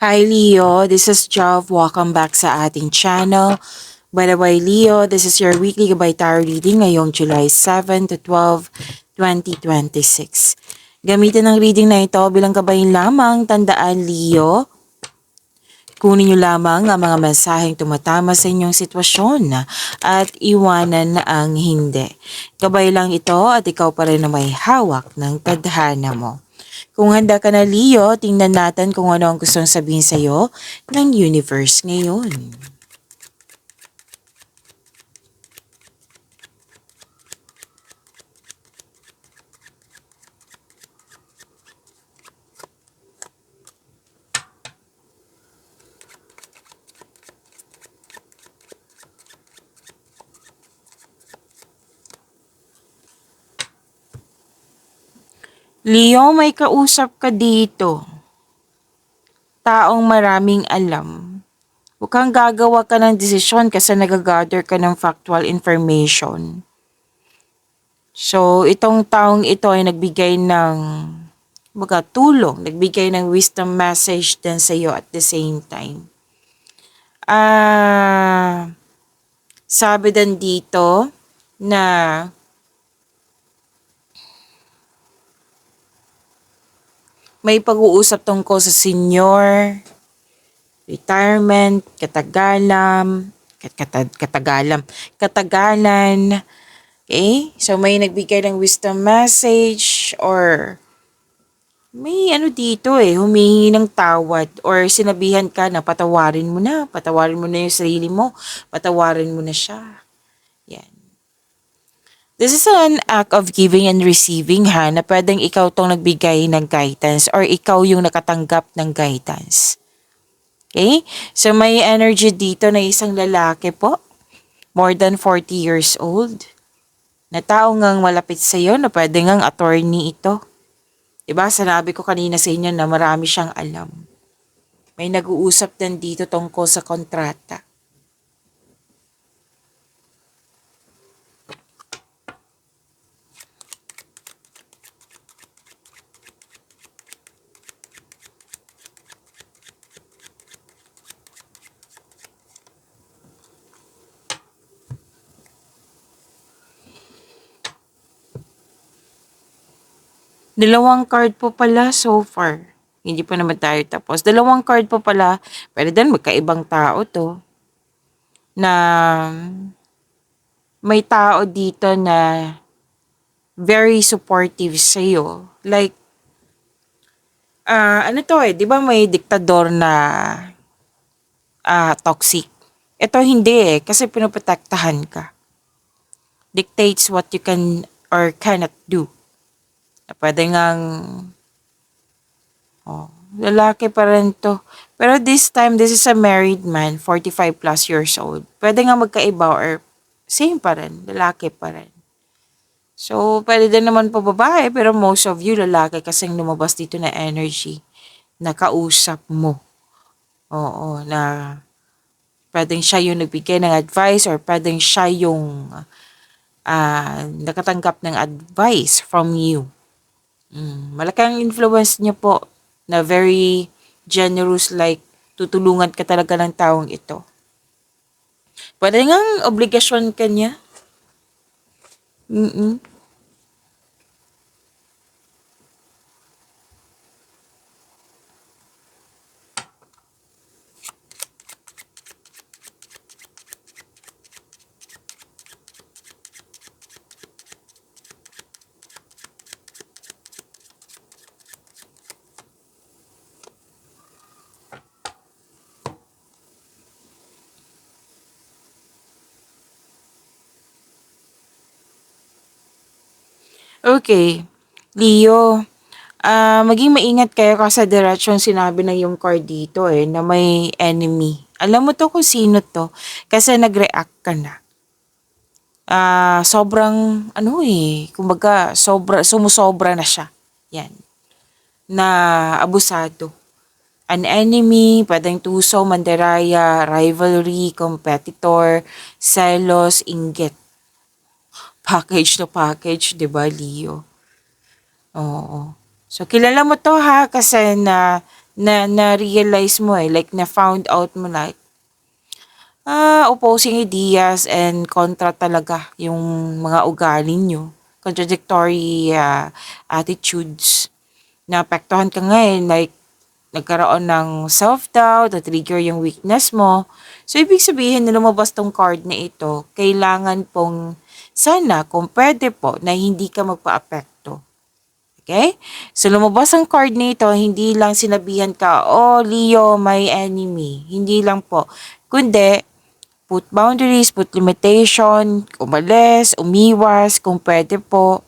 Hi Leo, this is Jov. Welcome back sa ating channel. By the way, Leo, this is your weekly gabay tarot reading ngayong July 7 to 12, 2026. Gamitin ang reading na ito bilang gabay lamang. Tandaan, Leo, kunin niyo lamang ang mga mensaheng tumatama sa inyong sitwasyon at iwanan ang hindi. Gabay lang ito at ikaw pa rin na may hawak ng tadhana mo. Kung handa ka na, Leo, tingnan natin kung ano ang gustong sabihin sa'yo ng universe ngayon. Leo, may kausap ka dito. Taong maraming alam. Huwag kang gagawa ka ng desisyon kasi nagagather ka ng factual information. So, itong taong ito ay nagbigay ng tulong, nagbigay ng wisdom message din sa iyo at the same time. Sabi din dito na may pag-uusap tungkol sa senior, retirement, katagalan. Okay? So may nagbigay ng wisdom message or may dito humihingi ng tawad or sinabihan ka na patawarin mo na yung sarili mo, patawarin mo na siya. Yan. This is an act of giving and receiving na pwedeng ikaw tong nagbigay ng guidance or ikaw yung nakatanggap ng guidance. Okay? So may energy dito na isang lalaki po, more than 40 years old, na tao ngang malapit sa iyo na pwede ngang attorney ito. Diba? Sinabi ko kanina sa inyo na marami siyang alam. May nag-uusap din dito tungkol sa kontrata. Dalawang card po pala so far. Hindi pa naman tayo tapos. Dalawang card po pala. Pwede din magkaibang tao to. Na may tao dito na very supportive sa'yo. Like, di ba may diktador na toxic? Ito hindi kasi pinoprotektahan ka. Dictates what you can or cannot do. Pwede ngang, lalaki pa rin to. Pero this time, this is a married man, 45 plus years old. Pwede nga magkaiba or same pa rin, lalaki pa rin. So, pwede din naman po babae, pero most of you lalaki kasing lumabas dito na energy na kausap mo. Oo, na pwedeng siya yung nagbigay ng advice or pwedeng siya yung nakatanggap ng advice from you. Malaking influence niya po na very generous, like tutulungan ka talaga ng taong ito. Pwede ngang obligasyon ka niya. Okay, Leo, maging maingat kayo kasi diretsyon sinabi ng yung card dito na may enemy. Alam mo to kung sino to kasi nag-react ka na. Sobrang kumbaga sumusobra na siya. Yan. Na abusado. An enemy, pwedeng tuso, mandaraya, rivalry, competitor, selos, inggit. Package to package, 'di ba, Leo? Oo. So kilala mo to kasi na na-realize mo like na found out mo like, opposing ideas and kontra talaga yung mga ugali nyo. Contradictory attitudes. Naapektuhan ka ngayon, like, nagkaroon ng self-doubt, na-trigger yung weakness mo. So, ibig sabihin na lumabas tong card na ito, kailangan pong sana, kung pwede po, na hindi ka magpa-apekto. Okay? So, lumabas ang card nito, hindi lang sinabihan ka, oh, Leo, my enemy. Hindi lang po. Kundi, put boundaries, put limitation, umalis, umiwas, kung pwede po.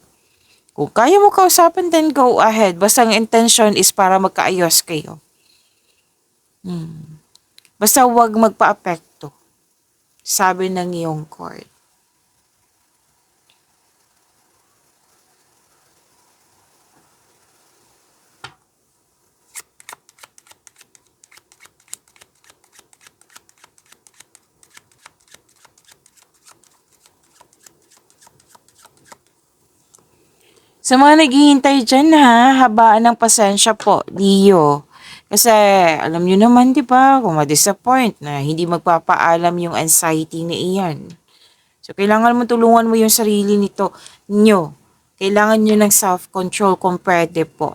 Kung kaya mo kausapin, then go ahead. Basta ang intention is para magkaayos kayo. Basta huwag magpa-apekto. Sabi ng iyong card. Sa mga naghihintay dyan ha, habaan ng pasensya po, Leo. Kasi alam nyo naman, di ba, kung ma-disappoint na hindi magpapaalam yung anxiety na iyan. So, kailangan mo tulungan mo yung sarili nyo. Kailangan nyo ng self-control kung pwede po.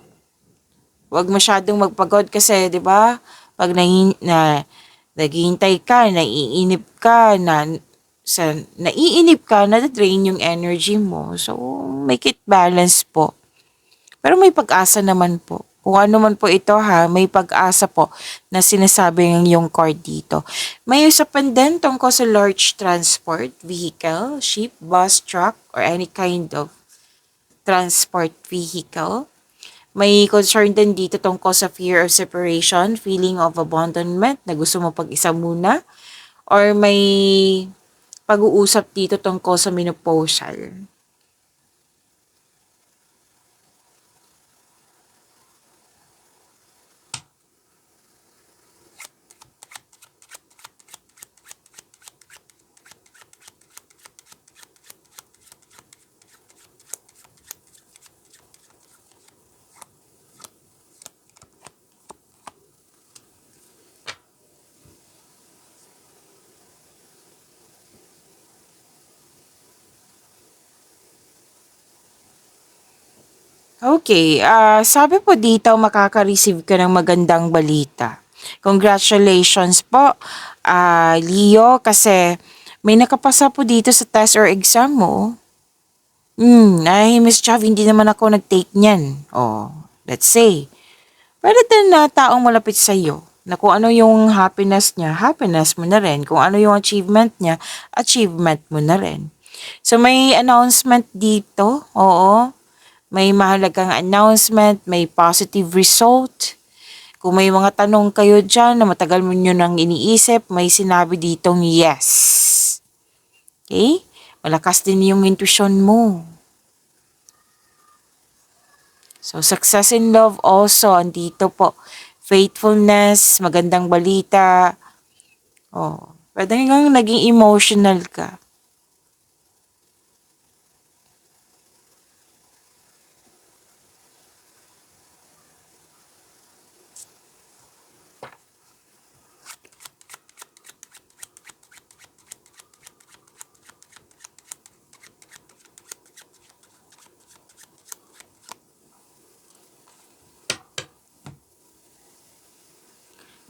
Huwag masyadong magpagod kasi, di ba, pag naghihintay ka, naiinip ka, naiinip ka, na-drain yung energy mo. So, make it balance po. Pero may pag-asa naman po. Kung ano man po ito ha, may pag-asa po na sinasabi ng yung card dito. May usapan din tungkol sa large transport, vehicle, ship, bus, truck, or any kind of transport vehicle. May concern din dito tungkol sa fear of separation, feeling of abandonment, na gusto mo pag-isa muna. Or may pag-uusap dito tungkol sa menopausal. Okay, sabi po dito makaka-receive ka ng magandang balita. Congratulations po, Leo, kasi may nakapasa po dito sa test or exam mo. Ay, Miss Chav, hindi naman ako nag-take niyan. Oh, let's say. Pero din na taong malapit sa iyo, na kung ano yung happiness niya, happiness mo na rin. Kung ano yung achievement niya, achievement mo na rin. So, may announcement dito, oo. May mahalagang announcement, may positive result. Kung may mga tanong kayo dyan na matagal mo nyo nang iniisip, may sinabi ditong yes. Okay? Malakas din yung intuition mo. So, success in love also, andito po. Faithfulness, magandang balita. Oh, pwede nga naging emotional ka.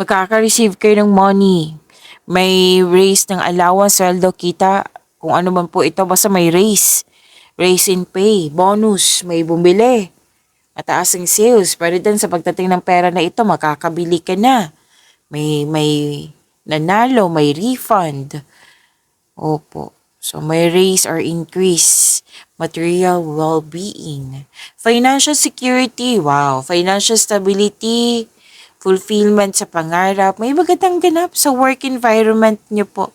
Magkaka-receive kayo ng money. May raise ng allowance, sweldo, kita, kung ano man po ito, basta may raise. Raise in pay, bonus, may bumili. Mataas ang sales, pero din sa pagdating ng pera na ito, makakabili ka na. May nanalo, may refund. Opo. So, may raise or increase. Material well-being. Financial security. Wow. Financial stability. Fulfillment sa pangarap. May magandang ganap sa work environment niyo po.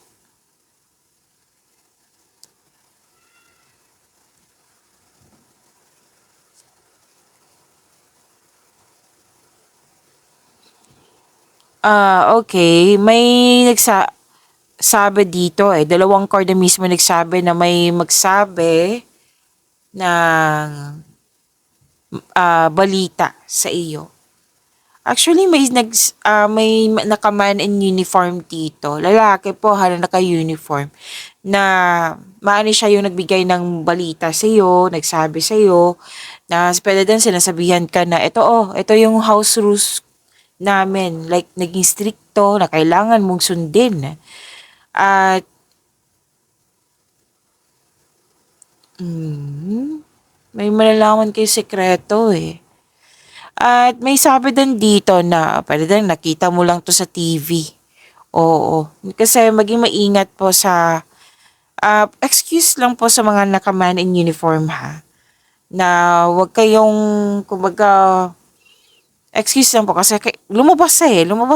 Okay. May sabi dito dalawang card na mismo nagsabi na may magsabi ng balita sa iyo. Actually, may nakaman in uniform dito. Lalaki po, naka-uniform. Na maani siya yung nagbigay ng balita sa iyo, nagsabi sa iyo, na pwede din sinasabihan ka na, ito yung house rules namin. Like, naging stricto na kailangan mong sundin. At, may malalaman kayo sekreto eh. At may sabi din dito na pwede din nakita mo lang to sa TV. Oo. Kasi maging maingat po sa excuse lang po sa mga nakaman in uniform ha. Na wag kayong kumbaga excuse lang po kasi lumabas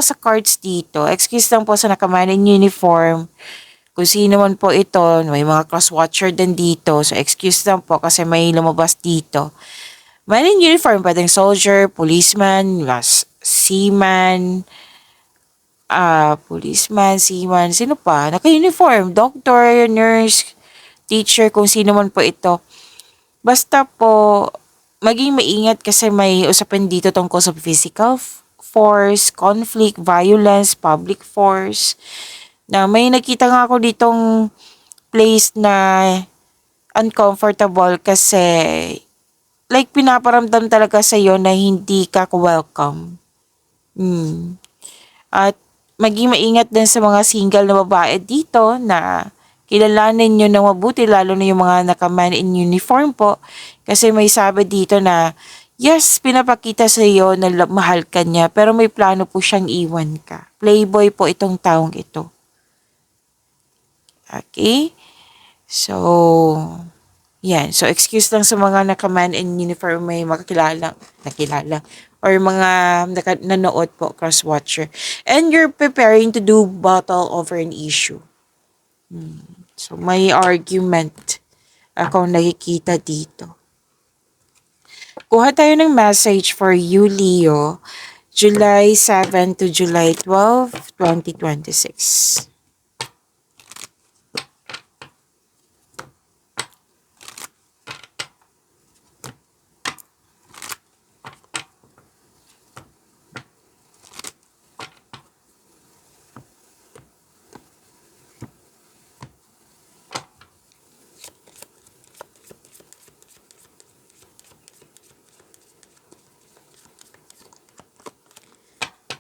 sa cards dito. Excuse lang po sa nakaman in uniform. Kung sino man po ito, may mga cross-watcher din dito. So excuse lang po kasi may lumabas dito. Man in uniform, pwedeng soldier, policeman, seaman, seaman, sino pa? Naka-uniform, doctor, nurse, teacher, kung sino man po ito. Basta po, maging maingat kasi may usapin dito tungkol sa physical force, conflict, violence, public force. Na may nakita nga ako ditong place na uncomfortable kasi like pinaparamdam talaga sa iyo na hindi ka welcome. At maging maingat din sa mga single na babae dito na kilalanin nyo ng mabuti lalo na yung mga nakaman in uniform po kasi may sabi dito na yes, pinapakita sa iyo na mahal ka niya pero may plano po siyang iwan ka. Playboy po itong taong ito. Okay? So, yan. So, excuse lang sa mga nakaman in uniform may nakilala, or mga nanood po, cross-watcher. And you're preparing to do battle over an issue. So, may argument akong nakikita dito. Kuha tayo ng message for you, Leo, July 7 to July 12, 2026.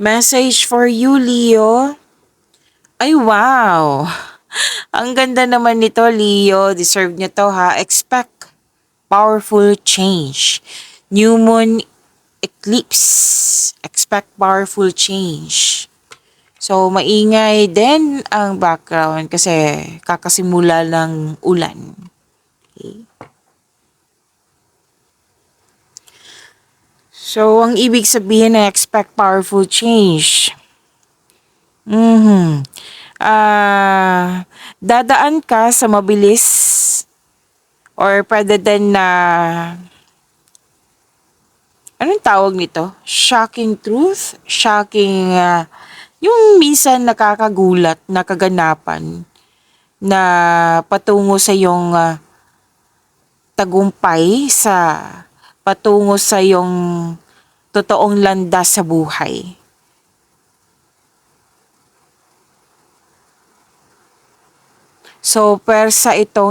Message for you, Leo. Ay, wow! Ang ganda naman nito, Leo. Deserve nyo to, ha? Expect powerful change. New moon eclipse. Expect powerful change. So, maingay din ang background kasi kakasimula ng ulan. Okay. So, ang ibig sabihin na expect powerful change. Dadaan ka sa mabilis or pwede din na anong tawag nito? Shocking truth? Shocking, yung minsan nakakagulat na kaganapan na patungo sa yung tagumpay patungo sa yung totoong landas sa buhay. So,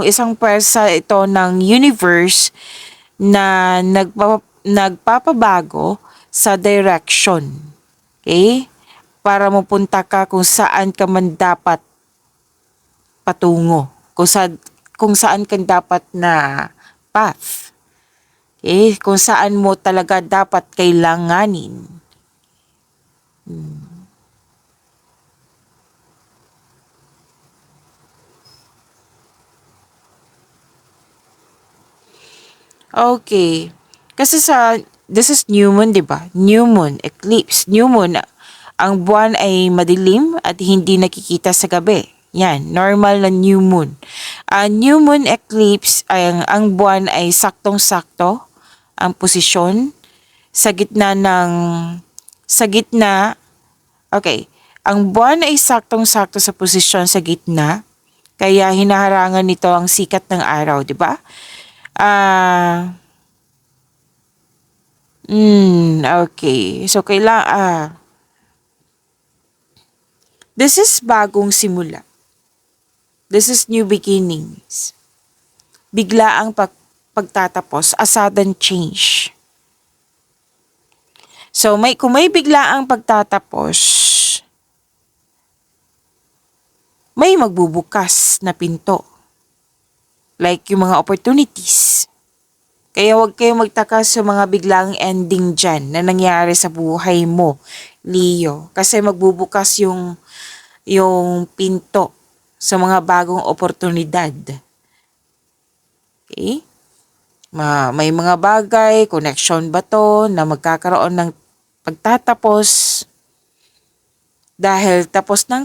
isang pwersa ito ng universe na nagpapabago sa direction. Okay? Para mapunta ka kung saan ka man dapat patungo. Kung saan ka dapat na path. Okay? Kung saan mo talaga dapat kailanganin. Okay. Kasi this is new moon, di ba? New moon, eclipse. New moon, ang buwan ay madilim at hindi nakikita sa gabi. Yan, normal na new moon. New moon eclipse, ang buwan ay saktong-sakto ang posisyon sa gitna okay, ang buwan ay saktong-sakto sa posisyon sa gitna, kaya hinaharangan nito ang sikat ng araw, di ba? Okay. So, this is bagong simula. This is new beginnings. Bigla ang pagtatapos, a sudden change. So, kung may bigla ang pagtatapos, may magbubukas na pinto. Like yung mga opportunities. Kaya huwag kayong magtaka sa mga biglang ending dyan na nangyari sa buhay mo, Leo. Kasi magbubukas yung pinto sa mga bagong oportunidad. Okay? May mga bagay, connection ba to, na magkakaroon ng pagtatapos dahil tapos ang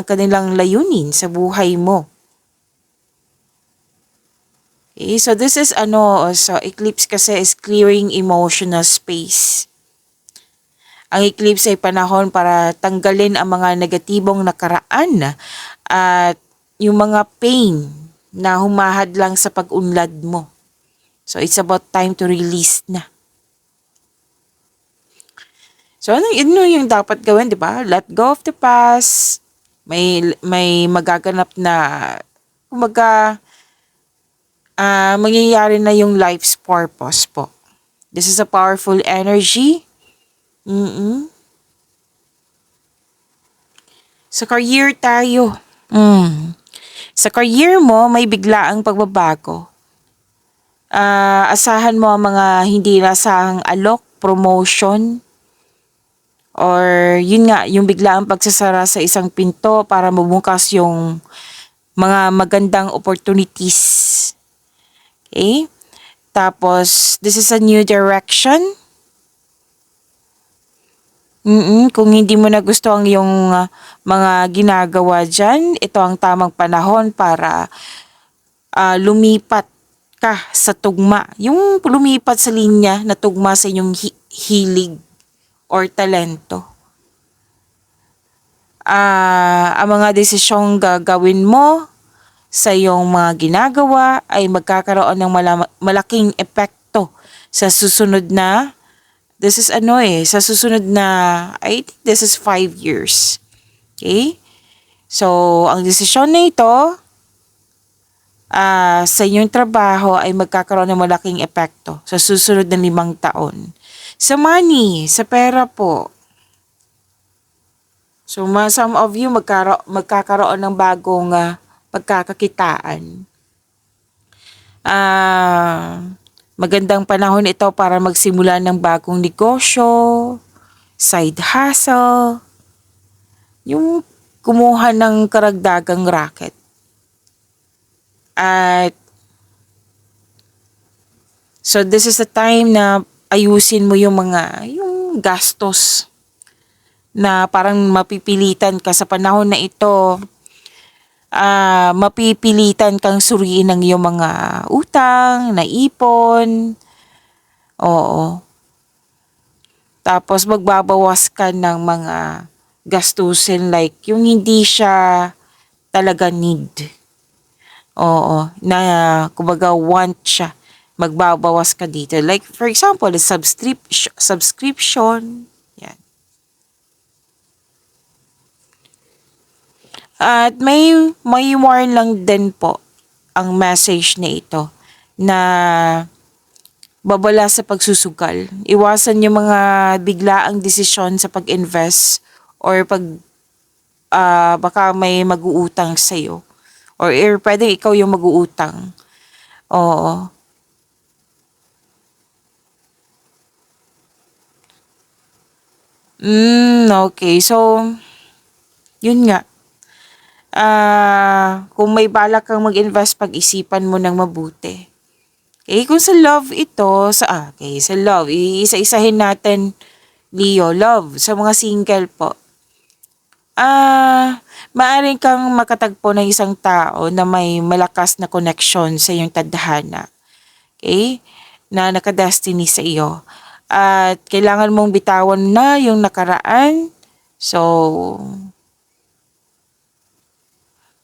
kanilang layunin sa buhay mo. Okay, so this is so eclipse kasi is clearing emotional space. Ang eclipse ay panahon para tanggalin ang mga negatibong nakaraan at yung mga pain na humahad lang sa pag-unlad mo. So it's about time to release na. So yun yung dapat gawin, di ba? Let go of the past. May magaganap na mangyayari na yung life's purpose po. This is a powerful energy. Sa career tayo. Sa career mo, may biglaang pagbabago. Asahan mo ang mga hindi nasahang alok, promotion, or yun nga, yung biglaang pagsasara sa isang pinto para mabukas yung mga magandang opportunities. Okay? Tapos, this is a new direction. Kung hindi mo na gusto ang yung mga ginagawa dyan, ito ang tamang panahon para lumipat ka sa tugma. Yung lumipat sa linya na tugma sa inyong hilig or talento. Ang mga desisyong gagawin mo sa iyong mga ginagawa ay magkakaroon ng malaking epekto sa susunod na, sa susunod na, I think this is 5 years. Okay? So, ang desisyon na ito, sa inyong trabaho ay magkakaroon ng malaking epekto sa susunod na 5 taon. Sa money, sa pera po. So, some of you magkakaroon ng bagong pagkakakitaan. Magandang panahon ito para magsimula ng bagong negosyo, side hustle, yung kumuha ng karagdagang racket. At so this is the time na ayusin mo yung gastos na parang mapipilitan ka sa panahon na ito. Mapipilitan kang suriin ng iyong mga utang, naipon. Oo. Tapos magbabawas ka ng mga gastusin like yung hindi siya talaga need. Oo. Na kumbaga want siya. Magbabawas ka dito. Like for example, the subscription. Yan. At may warn lang din po ang message na ito na babala sa pagsusugal. Iwasan yung mga biglaang desisyon sa pag-invest or baka may mag-uutang sa'yo. Or pwedeng ikaw yung mag-uutang. Oo. Okay. So, yun nga. Kung may balak kang mag-invest, pag-isipan mo ng mabuti. Okay, kung sa love ito, sa love, iisa-isahin natin, Leo, love, sa mga single po. Maaring kang makatagpo ng isang tao na may malakas na connection sa iyong tadhana. Okay? Na nakadestiny sa iyo. At kailangan mong bitawan na yung nakaraan. So,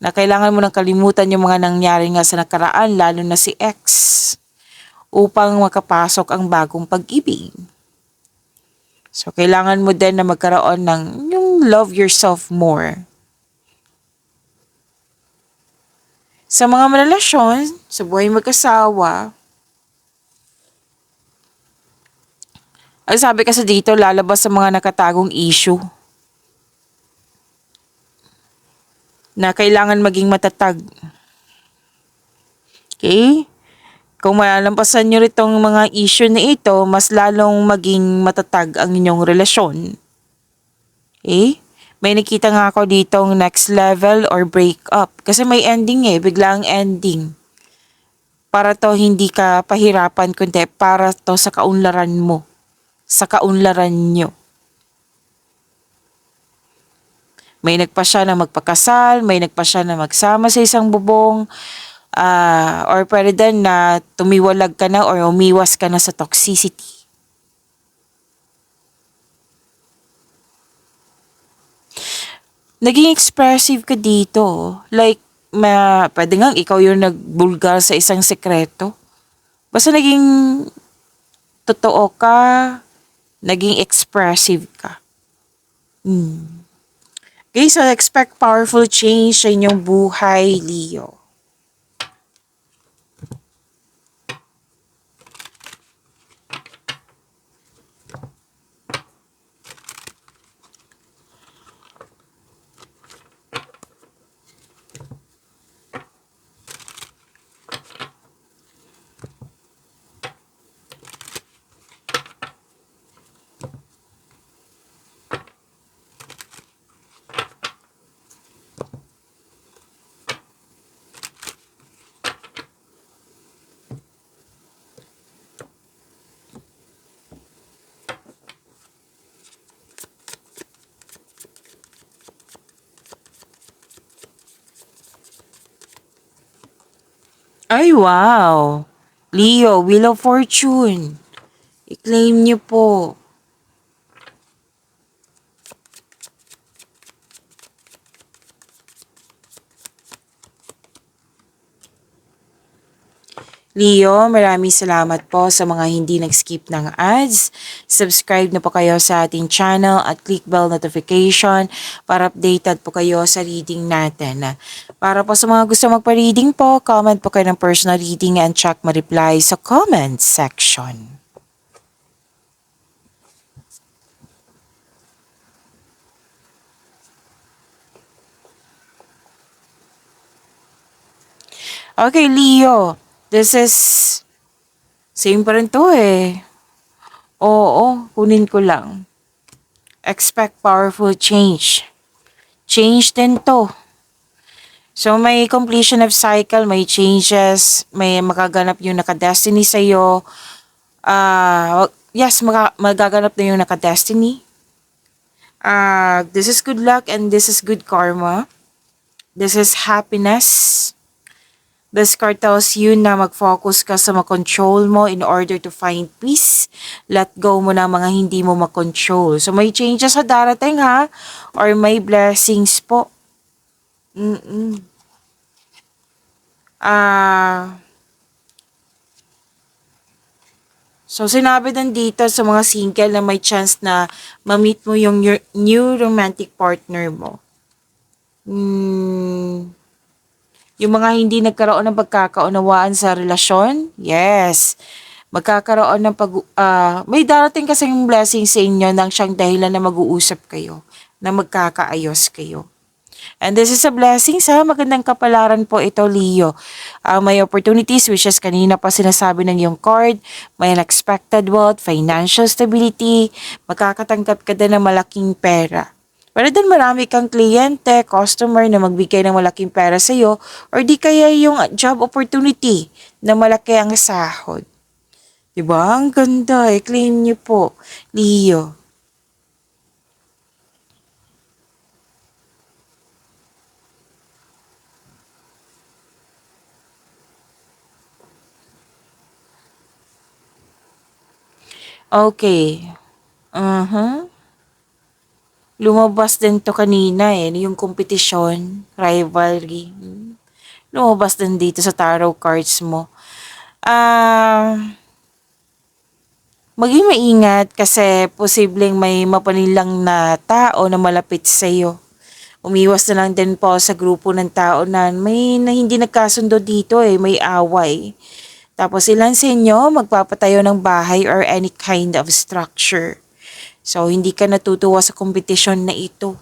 na kailangan mo nang kalimutan yung mga nangyari nga sa nakaraan, lalo na si ex, upang makapasok ang bagong pag-ibig. So, kailangan mo din na magkaroon ng yung love yourself more. Sa mga relasyon, sa buhay mag-asawa, ang sabi kasi dito, lalabas sa mga nakatagong issue na kailangan maging matatag. Okay? Kung malalampasan nyo itong mga issue na ito, mas lalong maging matatag ang inyong relasyon. Okay? May nakita nga ako ditong next level or breakup. Kasi may ending biglang ending. Para to hindi ka pahirapan, kundi para to sa kaunlaran mo. Sa kaunlaran nyo. May nagpasya na magpakasal, may nagpasya na magsama sa isang bubong, or pwede din na tumiwalag ka na or umiwas ka na sa toxicity. Naging expressive ka dito. Like, pwede nga ikaw yung nagbulgar sa isang sekreto. Basta naging totoo ka, naging expressive ka. Okay, so expect powerful change sa inyong buhay, Leo. Ay, wow! Leo, Wheel of Fortune. I-claim niyo po. Leo, maraming salamat po sa mga hindi nag-skip ng ads. Subscribe na po kayo sa ating channel at click bell notification para updated po kayo sa reading natin. Para po sa mga gusto magpa-reading po, comment po kayo ng personal reading and check ma-reply sa comment section. Okay, Leo. This is same pa rin to Oo, kunin ko lang. Expect powerful change. Change din to. So may completion of cycle, may changes, may magaganap yung naka-destiny sa'yo. Yes, magaganap na yung naka-destiny. This is good luck and this is good karma. This is happiness. This card tells you na mag-focus ka sa makontrol mo in order to find peace. Let go mo na mga hindi mo makontrol. So may changes sa darating or may blessings po. So sinabi din dito sa mga single na may chance na ma-meet mo yung new romantic partner mo. Yung mga hindi nagkaroon ng pagkakaunawaan sa relasyon, yes. Magkakaroon ng may darating kasing blessing sa inyo nang siyang dahilan na mag-uusap kayo, na magkakaayos kayo. And this is a blessing magandang kapalaran po ito, Leo. May opportunities, which is kanina pa sinasabi ng yung card, may unexpected wealth, financial stability, makakatanggap ka din ng malaking pera. Pero din marami kang kliyente, customer na magbigay ng malaking pera sa iyo or di kaya yung job opportunity na malaki ang sahod. Diba? Ang ganda. I-claim niyo po, Leo. Okay. Lumabas din to kanina yung kompetisyon, rivalry. Lumabas din dito sa tarot cards mo. Maging maingat kasi posibleng may mapanilang na tao na malapit sa iyo. Umiwas na lang din po sa grupo ng tao na hindi nagkasundo dito may away. Tapos ilan sa inyo magpapatayo ng bahay or any kind of structure. So hindi ka natutuwa sa kompetisyon na ito.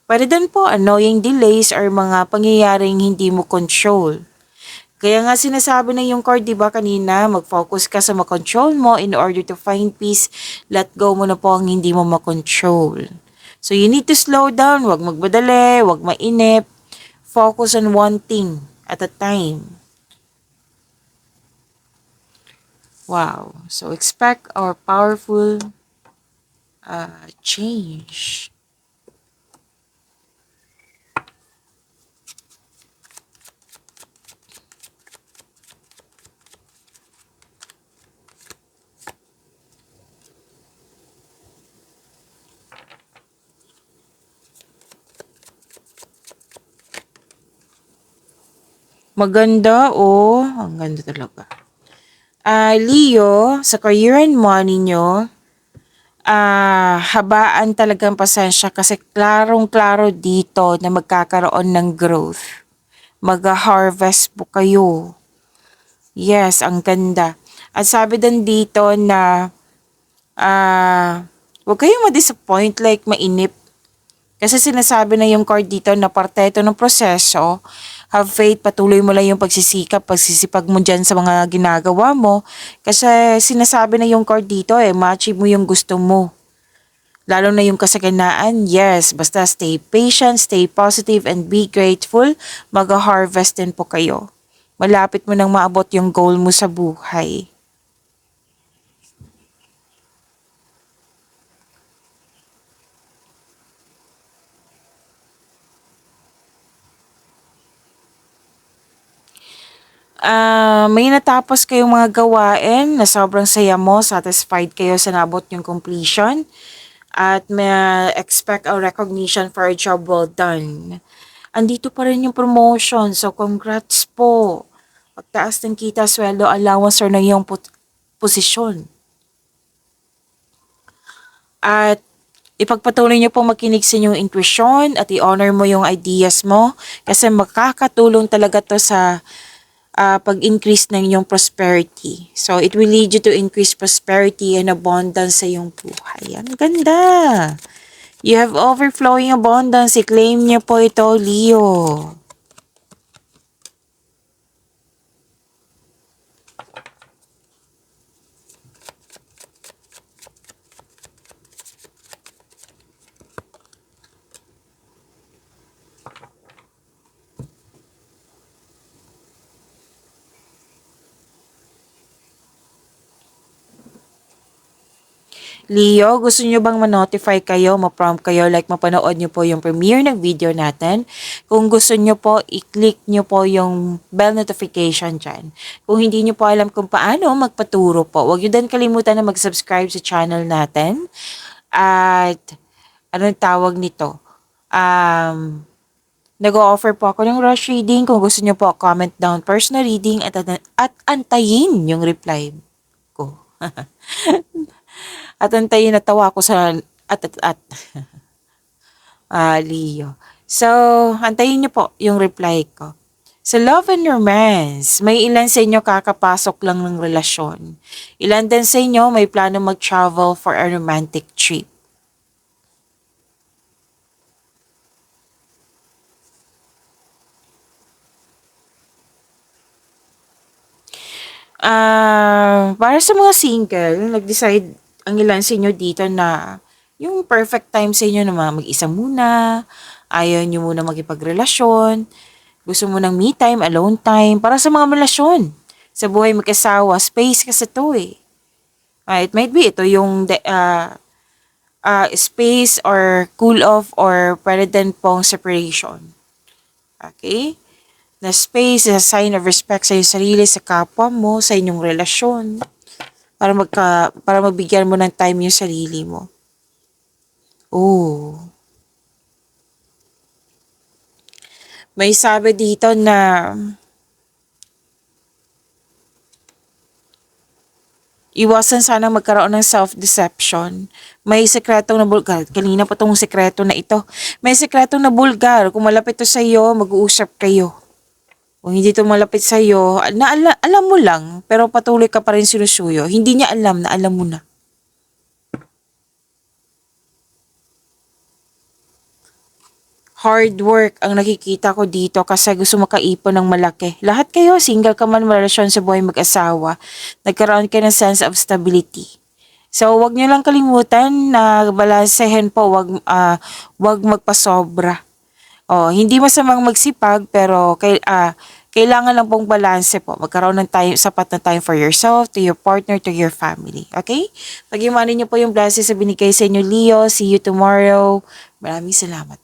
Pwede din po annoying delays or mga pangyayaring hindi mo control. Kaya nga sinasabi na yung card, di ba kanina, mag-focus ka sa makontrol mo in order to find peace. Let go mo na po ang hindi mo makontrol. So you need to slow down, wag magbadali, wag mainip. Focus on one thing at a time. Wow. So expect our powerful change. Maganda, oh. Ang ganda talaga. Leo, sa career and money nyo, habaan talagang pasensya kasi klarong-klaro dito na magkakaroon ng growth. Mag-harvest po kayo. Yes, ang ganda. At sabi din dito na huwag kayong ma-disappoint like mainip. Kasi sinasabi na yung card dito na parte ito ng proseso. Have faith, patuloy mo lang yung pagsisikap, pagsisipag mo dyan sa mga ginagawa mo. Kasi sinasabi na yung card dito ma-achieve mo yung gusto mo. Lalo na yung kasaganaan, yes, basta stay patient, stay positive, and be grateful, mag-harvest din po kayo. Malapit mo nang maabot yung goal mo sa buhay. May natapos kayong mga gawain na sobrang saya mo, satisfied kayo sa nabot yung completion, at may expect a recognition for a job well done. Andito pa rin yung promotion, so congrats po. Pagtaas ng kita, sweldo, allowance, or na yung posisyon. At ipagpatuloy niyo po makinig sa inyong intuition at i-honor mo yung ideas mo kasi makakatulong talaga to sa pag-increase ng inyong prosperity. So, it will lead you to increase prosperity and abundance sa iyong buhay. Ang ganda! You have overflowing abundance. I-claim niyo po ito, Leo. Leo, gusto nyo bang ma-notify kayo, ma-prompt kayo, like mapanood nyo po yung premiere ng video natin? Kung gusto nyo po, i-click nyo po yung bell notification dyan. Kung hindi nyo po alam kung paano, magpaturo po. Huwag nyo din kalimutan na mag-subscribe sa channel natin. At, anong tawag nito? Nag-o-offer po ako ng rush reading. Kung gusto nyo po, comment down personal reading at antayin yung reply ko. At antayin, natawa ko sa at. Leo. So, antayin niyo po yung reply ko. Sa love and romance, may ilan sa inyo kakapasok lang ng relasyon. Ilan din sa inyo may plano mag-travel for a romantic trip. Para sa mga single, nag-decide ang ilan sa inyo dito na yung perfect time sa inyo na mag-isa muna, ayaw nyo muna makipagrelasyon, gusto mo ng me time, alone time, para sa mga relasyon. Sa buhay mag-asawa, space kasi to it might be ito yung space or cool off or pwede din pong separation. Okay? Na space is a sign of respect sa iyong sarili, sa kapwa mo, sa inyong relasyon. Para mabigyan mo ng time yung sarili mo. Oh. May sabi dito na Iwasan sana magkaroon ng self-deception. May sekretong nabulgar. Kanina pa tong sekreto na ito. May sekretong nabulgar. Kung malapit to sa iyo, mag-uusap kayo. Kung hindi to malapit sa iyo, alam mo lang, pero patuloy ka pa rin sinusuyo. Hindi niya alam na alam mo na. Hard work ang nakikita ko dito kasi gusto makaipon ng malaki. Lahat kayo, single ka man, relasyon sa buhay mag-asawa, nagkaroon ka ng sense of stability. So, wag niyo lang kalimutan na balansehin po, wag magpasobra. Oh, hindi masamang magsipag pero kailangan lang pong balanse po. Magkaroon ng time, sapat na time for yourself, to your partner, to your family. Okay? Pag-imanin niyo po yung blessings sa binigay sa inyo, Leo. See you tomorrow. Maraming salamat.